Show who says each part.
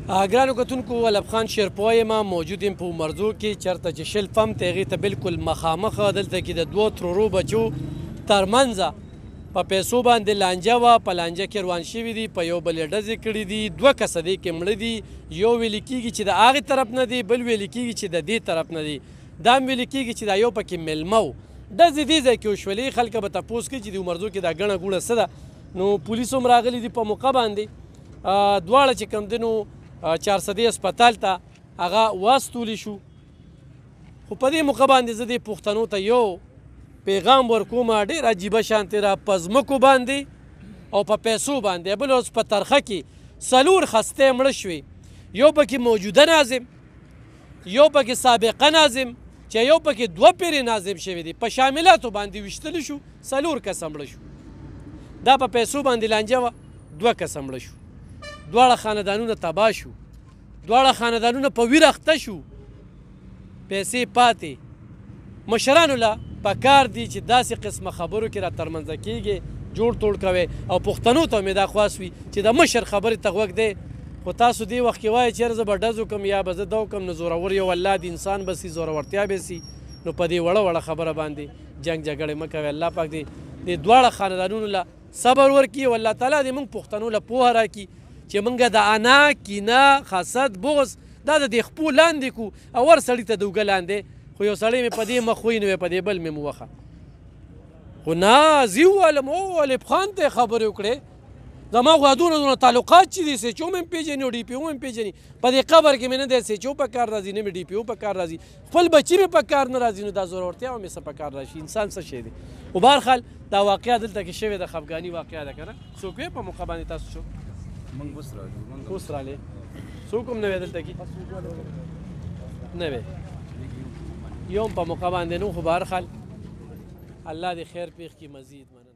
Speaker 1: ګرانو کتونکو ولب خان شیرپوه یم موجود یم په عمرزو کې چېرته چې شل پمپ ته هغې ته بلکل مخامخ دلته کې د دوو ترورو بچو ترمنځه په پیسو باندې لانجه وه په لانجه کې روان شوي دي په یو بل یې ډزې کړي دي دوه کسه دې کې مړه دي یو ویلې کېږي چې د هغې طرف نه دی بل ویلې کېږي چې د دې طرف نه دی دا هم ویلې کېږي چې دا یو پکې میلمه و ډزې دې ځای کې وشولې خلک به تپوس کوي چې د عمرزو کې دا ګڼه ګوڼه څه ده نو پولیس هم راغلي دي په موقع باندې دواړه چې کوم دي نو 400 هسپتال ته هغه واستولی شو خو په دې موقع باندې زه دې پښتنو ته یو پیغام ورکوم ډېر عجیبه شانتې را په ځمکو باندې او په پیسو باندې بل اوس په ترخه کې څلور خستې مړه شوې یو پکې موجوده ناظم یو پکې سابقه ناظم چې یو پکې دوه پیرې ناظم شوي دي په شاملاتو باندې ویشتلی شو څلور کسه مړه شو دا په پیسو باندې لانجه وه دوه کسه مړه شو دواړه خاندانونه تباه شو دواړه خاندانونه په ویر اخته شو پیسې پاتې مشرانو له پکار دي چې داسې قسمه خبرو کې را ترمنځه کېږي جوړ توړ کوئ او پښتنو ته مې دا خواست وي چې د مشر خبرې ته غوږ دی خو تاسو دې وخت کې وایئ چېرې زه به ډز وکړم یا به زه دا وکړم نو زورور یو الله د انسان به سي زورورتیا به سي نو په دې وړه وړه خبره باندې جنګ جګړې مه کوئ الله پاک دې دواړه خاندانونو له صبر ورکړي او الله تعالی دې موږ پښتنو له پوهه راکړي چې موږ د انا کینه حسد بغض دا د دې خپو لاندې کړو او ور سړي ته د اوږه لاندې خو یو سړی مې په دې مخ ووي نو په دې بل مې ووخه خو نه زه وویلم ولب خان ته یې خبرې وکړې زما خو دونه تعلقات چې دي سیچو مې هم پېژني او ډي پي او مې هم پېژني په دې قبر کې مې نه دی سیچو په کار راځي نه مې ډي پي او په کار راځي خپل بچي مې په کار نه راځي نو دا زورورتیا او مې څه په کار راشي انسان څه شی دی خو بهرحال دا واقعه دلته کې شوې ده خفګاني واقعه ده که نه څوک وې په موقع باندې تاسو شو
Speaker 2: موږ اوس راغلو
Speaker 1: اوس رالې څوک هم نه وی دلته کې نه وی یو هم په موقع باندې نو خو بهرحال الله دې خیر پېښ کړي مزید مننه